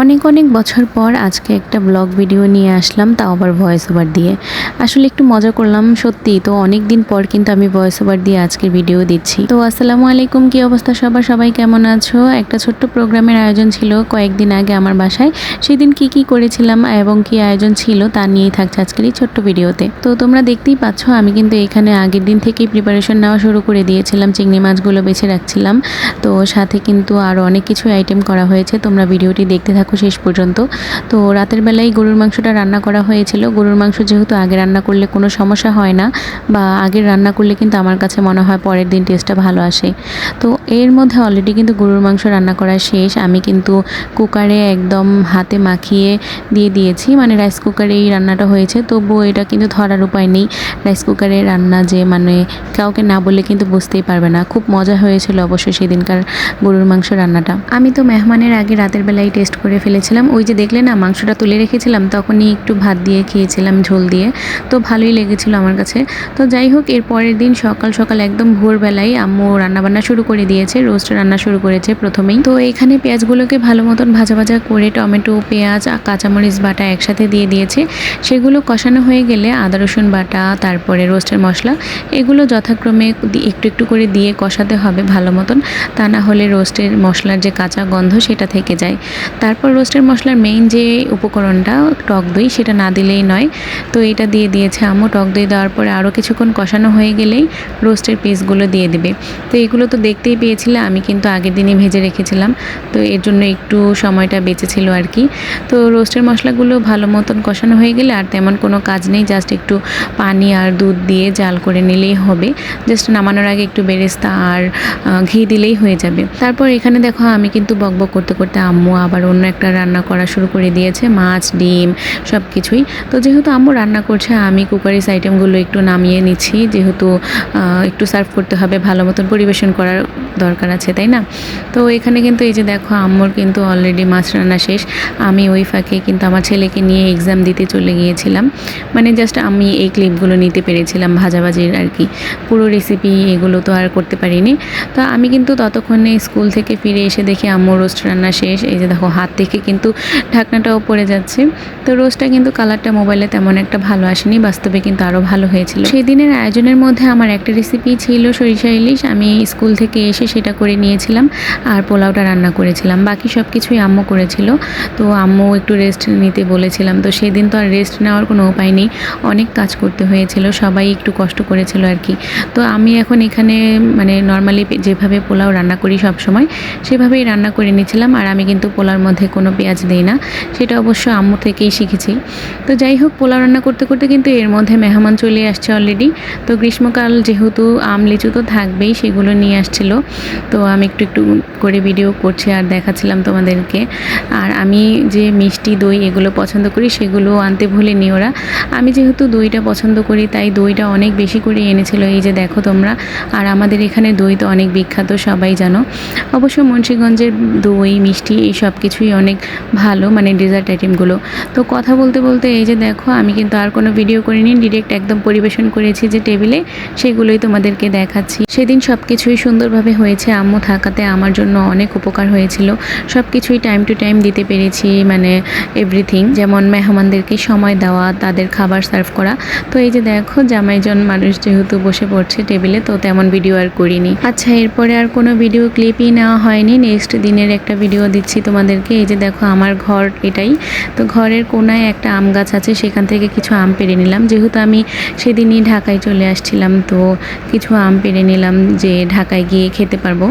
অনেক অনেক বছর পর আজকে একটা ব্লগ ভিডিও নিয়ে আসলাম, তাও আবার ভয়েস ওভার দিয়ে। আসলে একটু মজা করলাম, সত্যি তো অনেক দিন পর কিন্তু আমি ভয়েস ওভার দিয়ে আজকের ভিডিও দিচ্ছি। তো আসসালামু আলাইকুম, কি অবস্থা সবার, সবাই কেমন আছো? একটা ছোট্ট প্রোগ্রামের আয়োজন ছিল কয়েকদিন আগে আমার বাসায়। সেদিন কি কি করেছিলাম এবং কি আয়োজন ছিল তা নিয়েই থাকছে আজকের এই ছোট্ট ভিডিওতে। তো তোমরা দেখতেই পাচ্ছ আমি কিন্তু এখানে আগের দিন থেকেই প্রিপারেশন নেওয়া শুরু করে দিয়েছিলাম, চিংড়ি মাছগুলো বেছে রাখছিলাম। তো সাথে কিন্তু আরও অনেক কিছু আইটেম করা হয়েছে, তোমরা ভিডিওটি দেখতে থাকো শেষ পর্যন্ত। তো রাতের বেলায় গরুর মাংসটা রান্না করা হয়েছিল। গরুর মাংস যেহেতু আগে রান্না করলে কোনো সমস্যা হয় না, বা আগে রান্না করলে কিন্তু আমার কাছে মনে হয় পরের দিন টেস্টটা ভালো আসে। তো এর মধ্যে অলরেডি কিন্তু গরুর মাংস রান্না করা শেষ। আমি কিন্তু কুকারে একদম হাতে মাখিয়ে দিয়ে দিয়েছি, মানে রাইস কুকারে এই রান্নাটা হয়েছে। তবুও এটা কিন্তু ধরার উপায় নেই, রাইস কুকারে রান্না যে মানে কাউকে না বললে কিন্তু বুঝতেই পারবে না। খুব মজা হয়েছিল অবশ্যই সেদিনকার গরুর মাংস রান্নাটা। আমি তো মেহমানের আগে রাতের বেলায় টেস্ট করে ফেলেছিলাম। ওই যে দেখলে না, মাংসটা তুলে রেখেছিলাম, তখনই একটু ভাত দিয়ে খেয়েছিলাম ঝোল দিয়ে, তো ভালোই লেগেছিল আমার কাছে। তো যাই হোক, এর পরের দিন সকাল সকাল একদম ভোরবেলায় আম্মু রান্নাবান্না শুরু করে দিয়েছে, রোস্ট রান্না শুরু করেছে প্রথমেই। তো এখানে পেঁয়াজগুলোকে ভালো মতন ভাজা ভাজা করে টমেটো, পেঁয়াজ, কাঁচামরিচ বাটা একসাথে দিয়ে দিয়েছে। সেগুলো কষানো হয়ে গেলে আদা রসুন বাটা, তারপরে রোস্টের মশলা, এগুলো যথাক্রমে একটু একটু করে দিয়ে কষাতে হবে ভালো মতন, তা না হলে রোস্টের মশলার যে কাঁচা গন্ধ সেটা থেকে যায়। তারপর রোস্টের মশলার মেইন যে উপকরণটা টক দই, সেটা না দিলেই নয়। তো এটা দিয়ে দিয়েছে আম্মু। টক দই দেওয়ার পরে আরও কিছুক্ষণ কষানো হয়ে গেলেই রোস্টের পিসগুলো দিয়ে দেবে। তো এগুলো তো দেখতেই পেয়েছিলে, আমি কিন্তু আগের দিনই ভেজে রেখেছিলাম, তো এর জন্য একটু সময়টা বেঁচেছিল আর কি। তো রোস্টের মশলাগুলো ভালো মতন কষানো হয়ে গেলে আর তেমন কোনো কাজ নেই, জাস্ট একটু পানি আর দুধ দিয়ে জাল করে নিলেই হবে। জাস্ট নামানোর আগে একটু বেরেস্তা আর ঘি দিলেই হয়ে যাবে। তারপর এখানে দেখো আমি কিন্তু বকবক করতে করতে আম্মু আবার অন্য একটা রান্না করা শুরু করে দিয়েছে, মাছ, ডিম সব কিছুই। তো যেহেতু আম্মু রান্না করছে, আমি কুকারিস আইটেমগুলো একটু নামিয়ে নিচ্ছি, যেহেতু একটু সার্ভ করতে হবে, ভালো মতন পরিবেশন করার দরকার আছে, তাই না? তো এখানে কিন্তু এই যে দেখো আম্মুর কিন্তু অলরেডি মাছ রান্না শেষ। আমি ওই ফাঁকে কিন্তু আমার ছেলেকে নিয়ে এক্সাম দিতে চলে গিয়েছিলাম, মানে জাস্ট আমি এই ক্লিপগুলো নিতে পেরেছিলাম ভাজাভাজির আর কি। পুরো রেসিপি এগুলো তো আর করতে পারিনি। তো আমি কিন্তু ততক্ষণে স্কুল থেকে ফিরে এসে দেখি আম্মুর রোস্ট রান্না শেষ। এই যে দেখো হাত থেকে কিন্তু ঢাকনাটাও পড়ে যাচ্ছে। তো রোস্টটা কিন্তু কালারটা মোবাইলে তেমন একটা ভালো আসেনি, বাস্তবে কিন্তু আরও ভালো হয়েছিল। সেই দিনের আয়োজনের মধ্যে আমার একটা রেসিপি ছিল সরিষা ইলিশ, আমি স্কুল থেকে এসে সেটা করে নিয়েছিলাম, আর পোলাওটা রান্না করেছিলাম। বাকি সব কিছুই আম্মু করেছিল। তো আম্মু একটু রেস্ট নিতে বলেছিলাম, তো সেদিন তো আর রেস্ট নেওয়ার কোনো উপায় নেই, অনেক কাজ করতে হয়েছিল, সবাই একটু কষ্ট করেছিল আর কি। তো আমি এখন এখানে মানে নর্মালি যেভাবে পোলাও রান্না করি সব সময়, সেভাবেই রান্না করে নিয়েছিলাম। আর আমি কিন্তু পোলাওর মধ্যে কোনো পেঁয়াজ দিই না, সেটা অবশ্য আম্মু থেকেই শিখেছি। তো যাই হোক, পোলাও রান্না করতে করতে কিন্তু এর মধ্যে মেহমান চলে আসছে অলরেডি। তো গ্রীষ্মকাল যেহেতু আম লিচু তো থাকবেই, সেগুলো নিয়ে আসছিল। তো আমি একটু একটু করে ভিডিও করছি আর দেখাচ্ছিলাম তোমাদেরকে। আর আমি যে মিষ্টি দই এগুলো পছন্দ করি, সেগুলো আনতে ভুলিনি ওরা। আমি যেহেতু দইটা পছন্দ করি, তাই দইটা অনেক বেশি করে এনেছিল, এই যে দেখো তোমরা। আর আমাদের এখানে দই তো অনেক বিখ্যাত, সবাই জানো। অবশ্য মুন্সিগঞ্জের দই মিষ্টি এই সব কিছুই অনেক ভালো, মানে ডেজার্ট আইটেমগুলো। তো কথা বলতে বলতে এই যে দেখো আমি কিন্তু আর কোনো ভিডিও করিনি, ডিরেক্ট একদম পরিবেশন করেছি যে টেবিলে, সেগুলোই তোমাদেরকে দেখাচ্ছি। সেদিন সব কিছুই সুন্দরভাবে হয়েছে, আম্মু থাকাতে আমার জন্য অনেক উপকার হয়েছিল। সব কিছুই টাইম টু টাইম দিতে পেরেছি, মানে এভরিথিং, যেমন মেহমানদেরকে সময় দেওয়া, তাদের খাবার সার্ভ করা। তো এই যে দেখো জামাইজন মানুষ যেহেতু বসে পড়ছে টেবিলে, তো তেমন ভিডিও আর করিনি। আচ্ছা, এরপরে আর কোনো ভিডিও ক্লিপই নেওয়া হয়নি, নেক্সট দিনের একটা ভিডিও দিচ্ছি তোমাদেরকে। এই যে দেখো আমার ঘর এটাই। তো ঘরের কোনায় একটা আম গাছ আছে, সেখান থেকে কিছু আম পেড়ে নিলাম, যেহেতু আমি সেদিনই ঢাকায় চলে আসছিলাম, তো কিছু আম পেড়ে নিলাম যে ঢাকায় গিয়ে খেতে পারবো।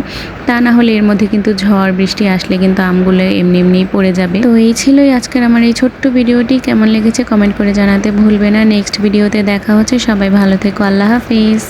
তা না হলে এর মধ্যে কিন্তু ঝড় বৃষ্টি আসলে কিন্তু আমগুলো এমনি এমনি পড়ে যাবে। তো এই ছিলই আজকের আমার এই ছোট্ট ভিডিওটি। কেমন লেগেছে কমেন্ট করে জানাতে ভুলবে না। নেক্সট ভিডিওতে দেখা হচ্ছে, সবাই ভালো থেকো, আল্লাহ হাফিজ।